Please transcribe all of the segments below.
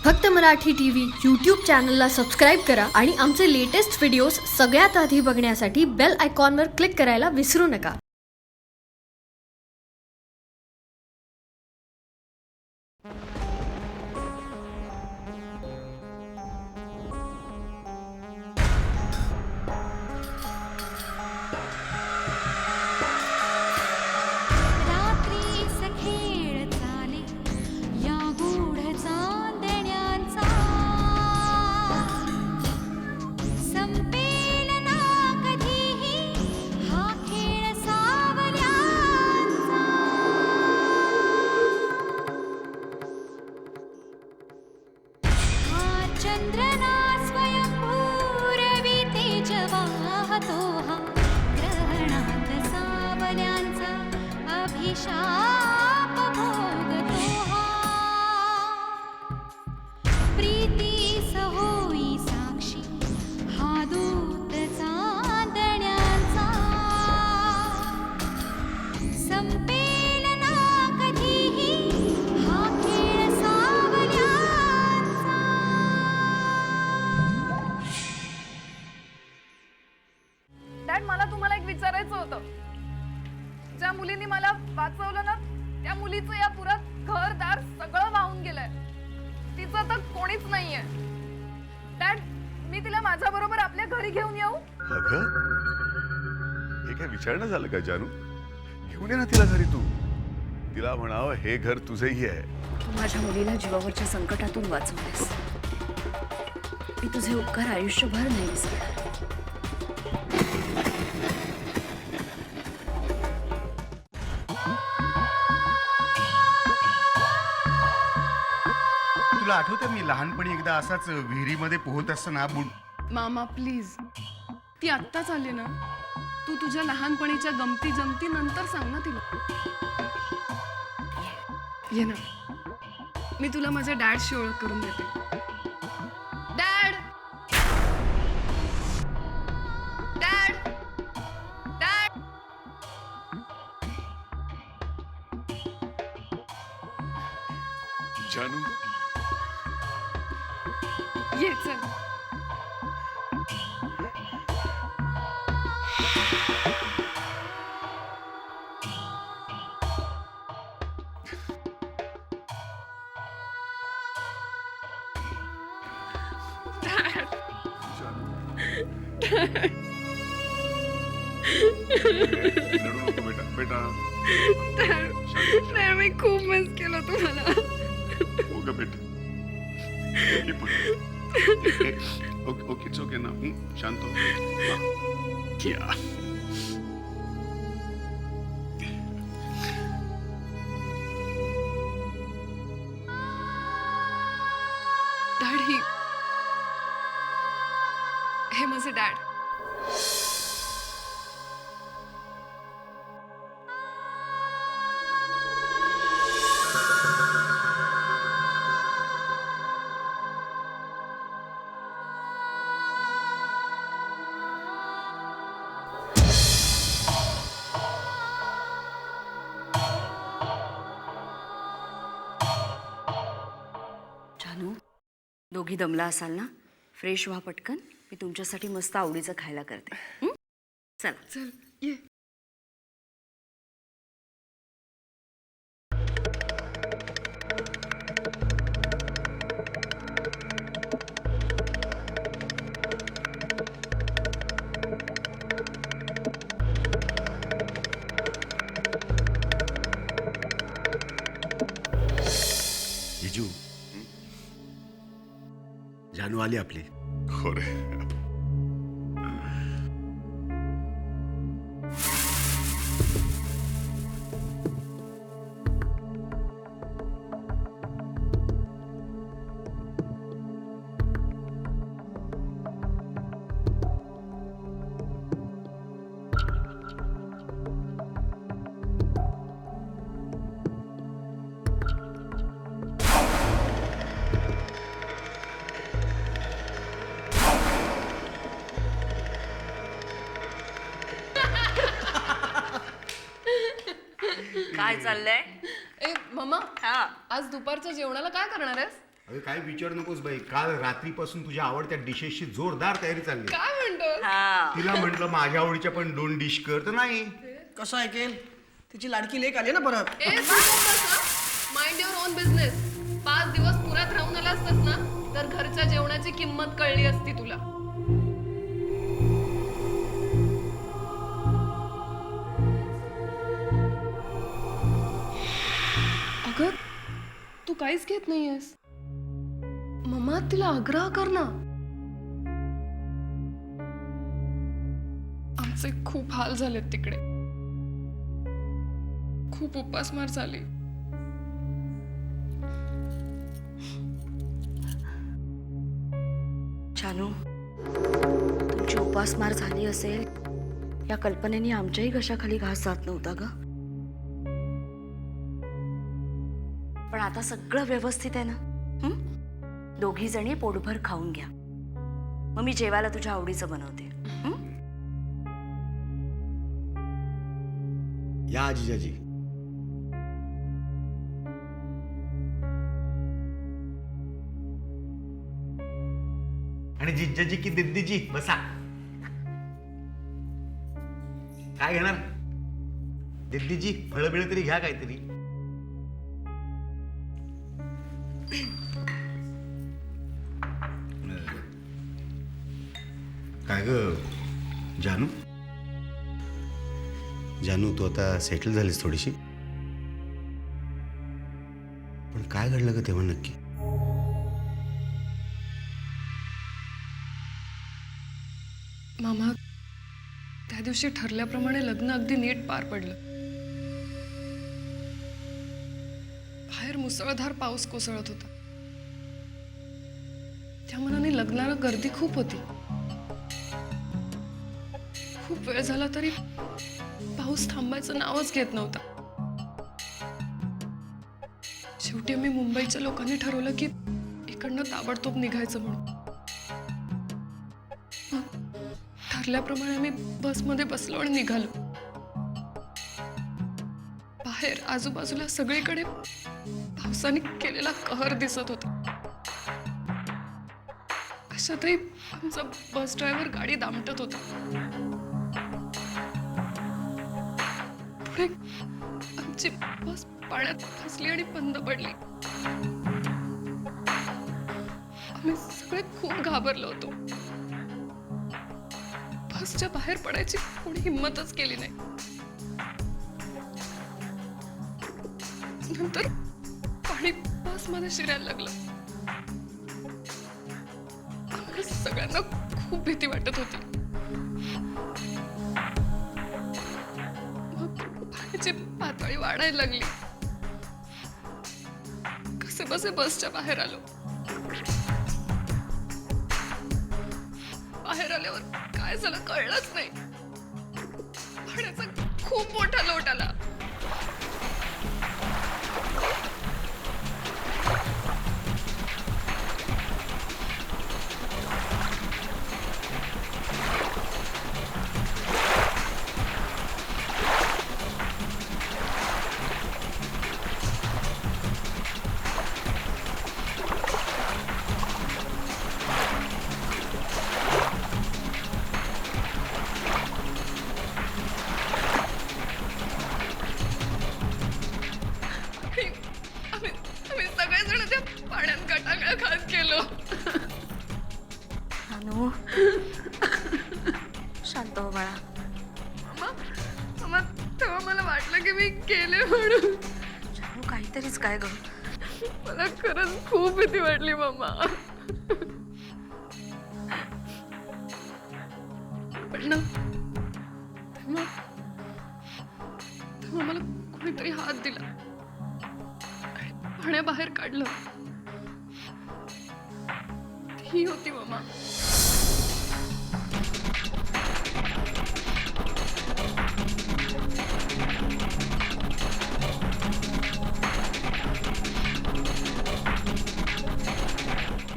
फक्त Marathi TV YouTube चॅनलला subscribe करा आणि आमचे लेटेस्ट व्हिडिओज सगळ्यात आधी बघण्यासाठी बेल आयकॉनवर क्लिक करायला विसरू नका. चंद्रना स्वयंभूरवी तेजवाहतो हा ग्रहणात सावल्यांचा अभिशाप भोगतो हा. प्रीतीस होई साक्षी हा दूत चांदण्यांचा संपेल ना कधीही हा खेळ सावल्यांचा. डॅड, मला तुम्हाला एक विचारायचं होतं. ज्या मुलींनी मला वाचवलं ना, त्या मुलीचं या पुरात घरदार सगळं वाहून गेलंय. तिचं तर कोणीच नाहीये. डॅड, मी तिला माझ्या बरोबर आपल्या घरी घेऊन येऊ? अगं, हे काय विचारणं झालं का जानू? घेऊन ये ना तिला घरी. तू तिला म्हणावं हे घर तुझंही आहे. तू माझ्या मुलीला जीवावरच्या संकटातून वाचवलेस. मी तुझे उपकार आयुष्यभर नाही विसरणार. तुला आठवतं मी लहानपणी एकदा असाच विहिरीमध्ये पोहत असताना मामा प्लीज, ती आत्ताच आली ना. तू तुझ्या लहानपणीच्या गमती जमती नंतर सांग ना तिला. ये ना, मी तुला माझ्या डॅडशी ओळख करून देते. Dad, dad, dad. जानू, ये चल. रडू नको बेटा. बेटा डॅड, मी खूप मिस केलं तुम्हाला. हो ग बेटा. मी पण. ओके ओके, इट्स ओके ना. शांत हो. हा. या. डॅड, हे माझे डॅड. जानू, दोघी दमला असाल ना? फ्रेश व्हा पटकन. मी तुमच्यासाठी मस्त आवडीचं खायला करते. चला. चल ये. जिजू, जानू आली आपली. हो रे. काय चाललंय? ए मम्मा, हा, आज दुपारच्या जेवणाला काय करणार आहेस? अगं काय विचार नकोस बाई, काल रात्रीपासून तुझ्या आवडत्या डिशेसची जोरदार तयारी चालली. काय म्हणतो हा तिला म्हटलं माझ्या आवडीच्या पण 2 डिश कर, तर नाही. कसं ऐकेल? तिची लाडकी लेक आली ना परत. Mind your on business. 5 दिवस पुण्यात राहून आला असतास ना तर घरच्या जेवणाची किंमत कळली असती तुला. अगं तू काहीच घेत नाहीयेस. मम्मा तिला आग्रह कर ना. आमचे खूप हाल झालेत तिकडे. खूप उपासमार झाली. जानू तुमची उपासमार झाली असेल या कल्पनेने आमच्याही घशाखाली घास जात नव्हता ग. पण आता सगळं व्यवस्थित आहे ना? दोघी जणी पोटभर खाऊन घ्या. मग मी जेवायला तुझ्या आवडीचं बनवते. या आजीजाजी. आणि जिज्जाजी की दिद्दीजी बसा. काय घेणार? दिद्दीजी फळबिळ तरी घ्या काहीतरी. काय ग जानू? जानू तू आता सेटल झालीस थोडीशी, पण काय घडलं ग तेव्हा नक्की? मामा त्या दिवशी ठरल्याप्रमाणे लग्न अगदी नीट पार पडलं. बाहेर मुसळधार पाऊस कोसळत होता. त्या मनाने लग्नाला गर्दी खूप होती. खूप वेळ झाला तरी पाऊस थांबायचं नावच घेत नव्हता. शेवटी आम्ही मुंबईच्या लोकांनी ठरवलं की इकडनं ताबडतोब निघायचं म्हणून. ठरल्याप्रमाणे आम्ही बसमध्ये बसलो आणि निघालो. बाहेर आजूबाजूला सगळीकडे पावसाने केलेला कहर दिसत होता. अशातही आमचा बस ड्रायव्हर गाडी दामटत होता. पुढे आमची बस पाण्यात फसली आणि बंद पडली. आम्ही सगळे खूप घाबरलो होतो. बसच्या बाहेर पडायची कोणी हिंमतच केली नाही. नंतर पाणी बसमध्ये शिरायला लागलं. आम्हाला सगळ्यांना खूप भीती वाटत होती. मग पाण्याची पातळी वाढायला लागली. कसे बसे बसच्या बाहेर आलो. बाहेर आल्यावर काय झालं कळलंच नाही. पाण्याचा खूप मोठा लोट आला. आम्ही सगळेजण त्या पाण्यात गटांगळा खात गेलो. जानू शांत हो बाळा. मग तेव्हा मला वाटलं की मी गेले म्हणून. जानू काहीतरीच काय ग. मला खरंच खूप भीती वाटली मम्मा. पण ना तेव्हा मला कोणीतरी हात दिला. पाण्याबाहेर काढलं. ही होती मम्मा.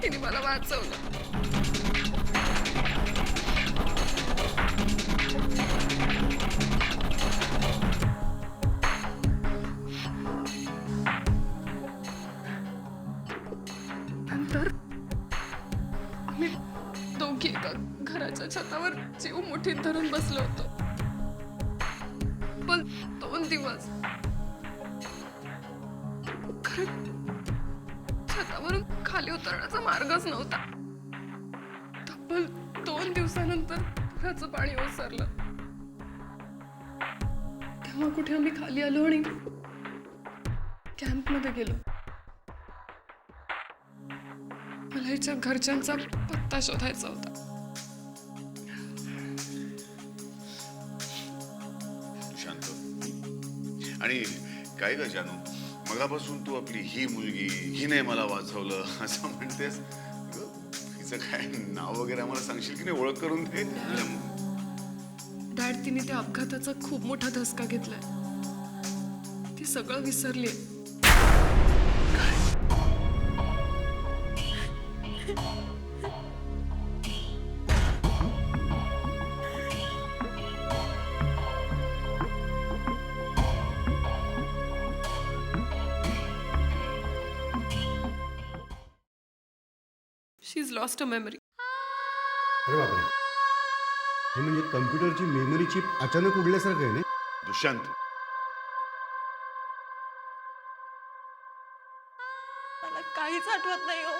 तिने मला वाचवलं. आम्ही दोघी एका घराच्या छतावर जीव मुठीत धरून बसलो होतो. पण 2 दिवस खरं छतावरून खाली उतरण्याचा मार्गच नव्हता. तब्बल 2 दिवसानंतर पुराचं पाणी ओसरलं. तेव्हा कुठे आम्ही खाली आलो आणि कॅम्पमध्ये गेलो. मला हिच्या घरच्यांचा पत्ता शोधायचा होता. शांत. आणि काय ग जानू, मगापासून तू आपली ही मुलगी हिने मला वाचवलं असं म्हणतेस. हिचं काय नाव वगैरे आम्हाला सांगशील की नाही, ओळख करून दे. डॅड, तिने त्या अपघाताचा खूप मोठा धसका घेतलाय. ती सगळं विसरलीये. शी इज लॉस्ट अ मेमरी. अरे बापरे, हे म्हणजे कम्प्युटरची मेमरी चिप अचानक उडल्यासारखं आहे ना. दुष्यंत, मला काहीच आठवत नाही हो.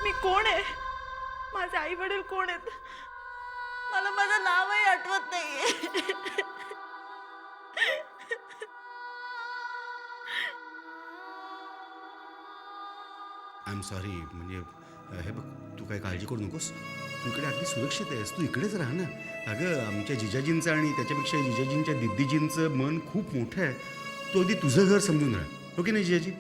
मी कोण आहे? माझे आई वडील कोण आहेत? मला माझं नावही आठवत नाहीये. I am sorry. म्हणजे हे बघ, तू काय काळजी करू नकोस. तू इकडे अगदी सुरक्षित आहेस. तू इकडेच राहा ना. अगं, आमच्या जिजाजींचं आणि त्याच्यापेक्षा जिजाजींच्या दिद्दीजींचं मन खूप मोठं आहे. तो अगदी तुझं घर समजून राहा. हो की नाही जिजाजी?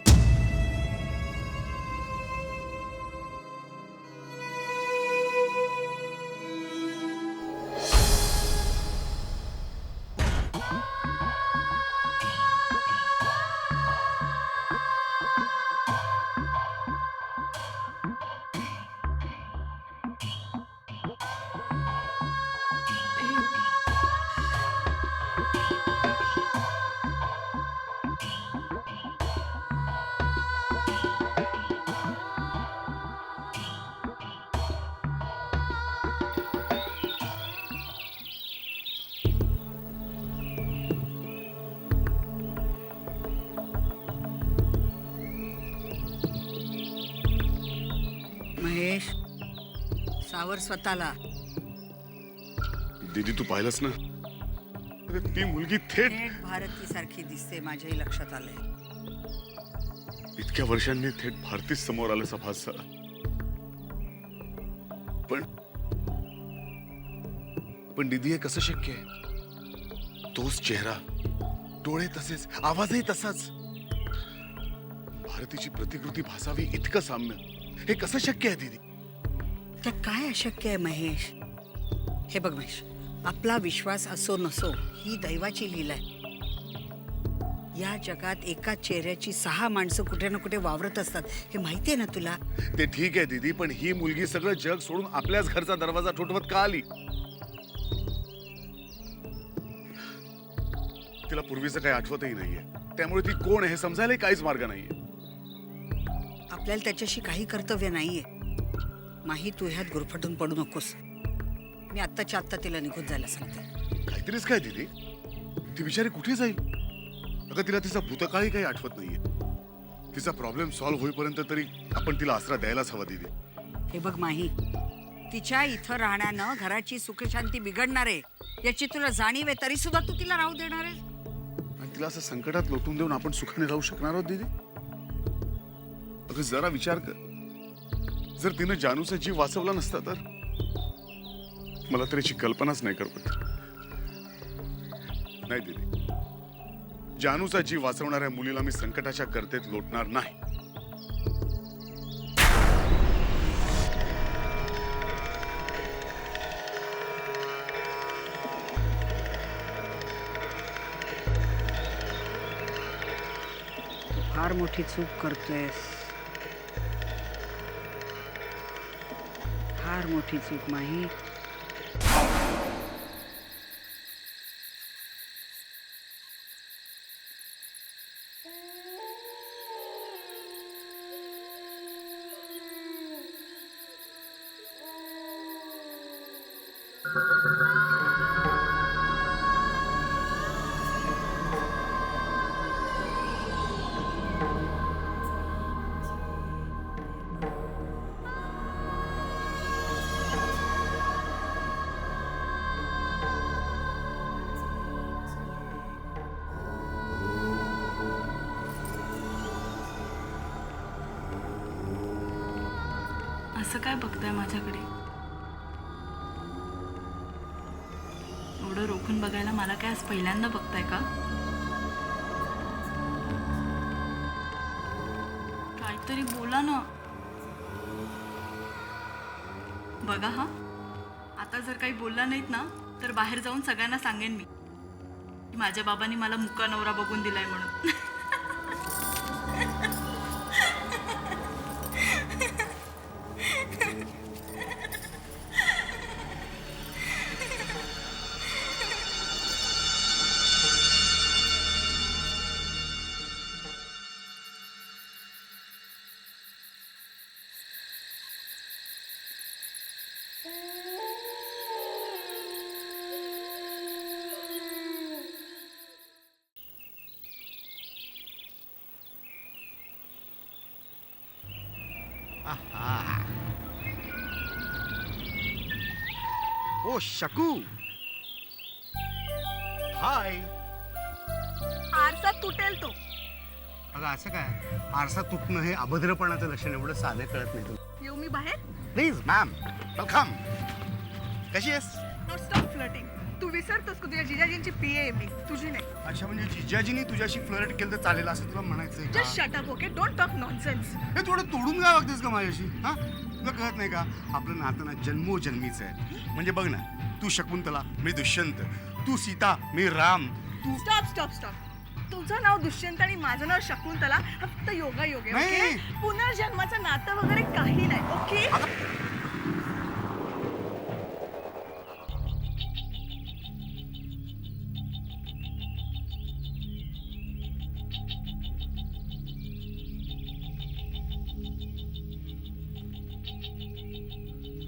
महेश, सावर स्वतःला. दीदी तू पाहिलंस ना, अरे ती मुलगी थेट थेट भारती सारखी दिसते. माझ्याही लक्षात आलंय. इतक्या वर्षांनी थेट भारतीच समोर आलं सभास. पण दीदी हे कसं शक्य आहे? तोच चेहरा, डोळे तसेच, आवाजही तसाच. भारतीची प्रतिकृती भासावी इतकं साम्य, हे कसं शक्य आहे दीदी? तर काय अशक्य आहे महेश? हे बघ महेश, आपला विश्वास असो नसो ही दैवाची लीला आहे. या जगात एका चेहऱ्याची 6 माणसं कुठे ना कुठे वावरत असतात, हे माहिती आहे ना तुला? ते ठीक आहे दीदी, पण ही मुलगी सगळं जग सोडून आपल्याच घरचा दरवाजा ठोठवत का आली? तिला पूर्वीचं काही आठवतही नाहीये, त्यामुळे ती कोण आहे हे समजायला काहीच मार्ग नाहीये. आपल्याला त्याच्याशी काही कर्तव्य नाहीये. माही, तू ह्यात गुरफटून पडू नकोस. मी आत्ताच्या आत्ता तिला निघून जायला सांगते. काहीतरीच काय दीदी, ती बिचारी कुठे जाईल? अगं, तिला तिचा भूतकाळही काही आठवत नाहीये. तिचा प्रॉब्लेम सॉल्व्ह होईपर्यंत तरी आपण तिला आसरा द्यायलाच हवा दीदी. हे बघ माही, तिच्या इथं राहण्यानं घराची सुखशांती बिघडणार आहे याची तुला जाणीव आहे, तरी सुद्धा तू तिला राहू देणार आहे? आणि तिला असं संकटात लोटून देऊन आपण सुखाने राहू शकणार आहोत दीदी? अगं जरा विचार कर, जर तिनं जानूचा जीव वाचवला नसता तर? मला तर याची कल्पनाच नाही करत. नाही दीदी, जानूचा जीव वाचवणाऱ्या मुलीला मी संकटाच्या गर्तेत लोटणार नाही. फार मोठी चूक करतोयस. फार मोठी चूक माही. असं काय बघताय माझ्याकडे? एवढं रोखून बघायला मला काय आज पहिल्यांदा बघताय का? काहीतरी बोला ना. बघा हा, आता जर काही बोलला नाहीत ना तर बाहेर जाऊन सगळ्यांना सांगेन मी की माझ्या बाबांनी मला मुका नवरा बघून दिलाय म्हणून. ओ शकू, हाय. आरसा तुटेल तो. अगं असं काय, आरसा तुटणं हे अभद्रपणाचं लक्षण एवढं साधं कळत नाही तुला. येऊ मी बाहेर? Please ma'am, welcome. कशी आहेस? Not stop flirting. तू विसरतोस का तुझ्या जिजाजींची पीए आहे मी, तुझी नाही. अच्छा, म्हणजे जिजाजीनी तुझ्याशी फ्लर्ट केलं तर चालेल असं तुला म्हणायचंय का? Just shut up, okay? Don't talk nonsense. हे थोडं तोडून काय वागतेस का माझ्याशी? हा, तुला कळत नाही का आपलं नातं ना जन्मोजन्मीचं आहे. म्हणजे बघ ना, तू शकुंतला, मी दुष्यंत. तू सीता, मी राम. तू स्टॉप स्टॉप स्टॉप. तुझं नाव दुष्यंत आणि माझं नाव शकुंतला हा फक्त योगायोग आहे, नाही. ओके? पुनर्जन्माचं नातं वगैरे काही नाही, ओके?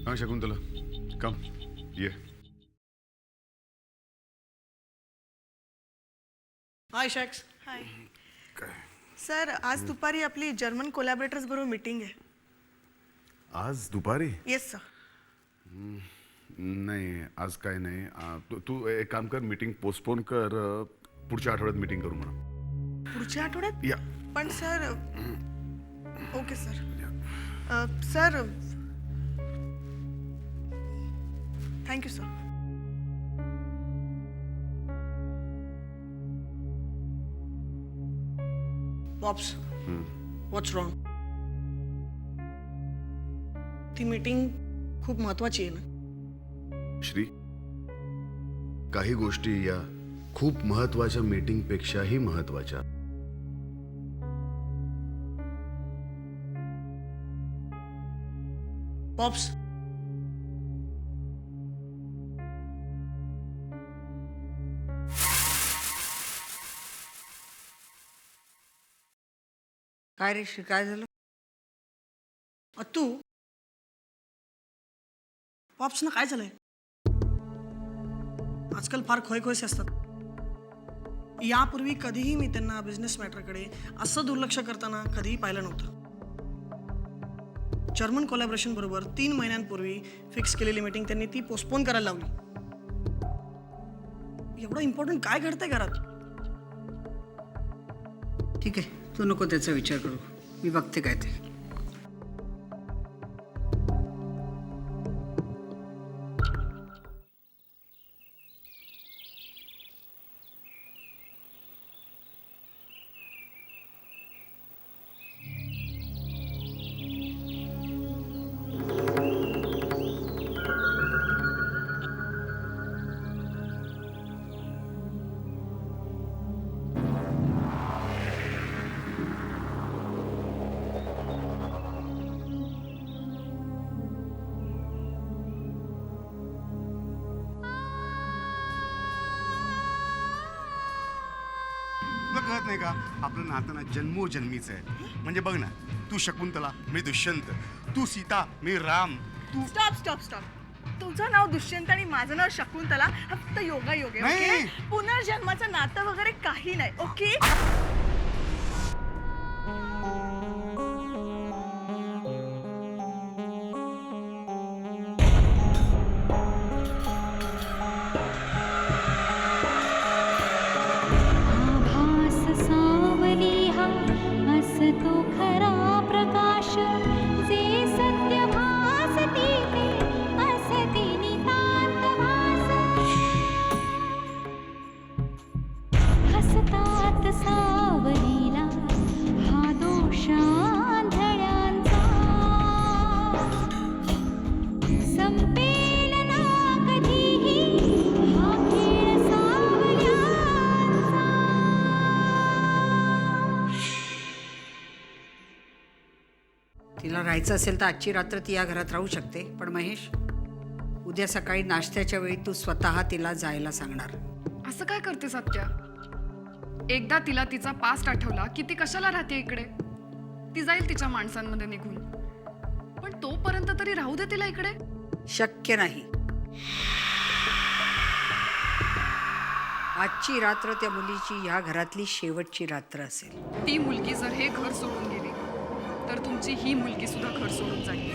हा शकुंतला, कम ये. हाय शॅक्स. हाय काय सर, आज दुपारी आपली जर्मन कोलॅबरेटर्स बरोबर मीटिंग आहे. आज दुपारी? Yes sir. नाही, आज काय नाही. तू एक काम कर, मीटिंग पोस्टपोन कर. पुढच्या आठवड्यात मीटिंग करू म्हणा. पुढच्या आठवड्यात? या. पण sir, okay sir. Sir, thank you sir. Pops, what's wrong? ती मीटिंग खूप महत्वाची आहे ना? श्री, काही गोष्टी या खूप महत्वाच्या मीटिंग पेक्षाही महत्वाच्या. पॉप्स, काय रे श्री, काय झालं? तू पॉप्सनं काय झालंय? आजकाल फार खोयखोयसे असतात. यापूर्वी कधीही मी त्यांना बिझनेस मॅटरकडे असं दुर्लक्ष करताना कधीही पाहिलं नव्हतं. जर्मन कोलॅबरेशन बरोबर 3 महिन्यांपूर्वी फिक्स केलेली मीटिंग त्यांनी ती पोस्टपोन करायला लावली. एवढं इम्पॉर्टंट काय घडतंय घरात? ठीक आहे, तू नको त्याचा विचार करू, मी बघते काय ते. तुला कळत नाही का आपलं नातं ना जन्मोजन्मीचं आहे. म्हणजे बघ ना, तू शकुंतला, मी दुष्यंत. तू सीता, मी राम. तू स्टॉप स्टॉप स्टॉप. तुझं नाव दुष्यंत आणि माझं नाव शकुंतला हा फक्त योगा योग आहे नाही. ओके पुनर्जन्माचं नातं वगैरे काही नाही ओके आभास सावली हा असतो खरा प्रकाश जे सत्य भासती ते असती नितांत भास हसतात सावलीला हा दोष आंधळ्यांचा संपेल ना कधीही हा खेळ सावल्यांचा तिला राहायचं असेल तर आजची रात्र ती या घरात राहू शकते, पण महेश उद्या सकाळी नाश्त्याच्या वेळी तू स्वतः तिला जायला सांगणार. असं काय करते सत्या? एकदा तिला तिचा पास्ट आठवला की ती कशाला राहते इकडे? ती जाईल तिच्या माणसांमध्ये निघून, पण तोपर्यंत तरी राहू दे तिला इकडे. शक्य नाही. आजची रात्र त्या मुलीची ह्या घरातली शेवटची रात्र असेल. ती मुलगी जर हे घर सोडून गेली तर तुमची ही मुलगी सुद्धा घर सोडून जाईल.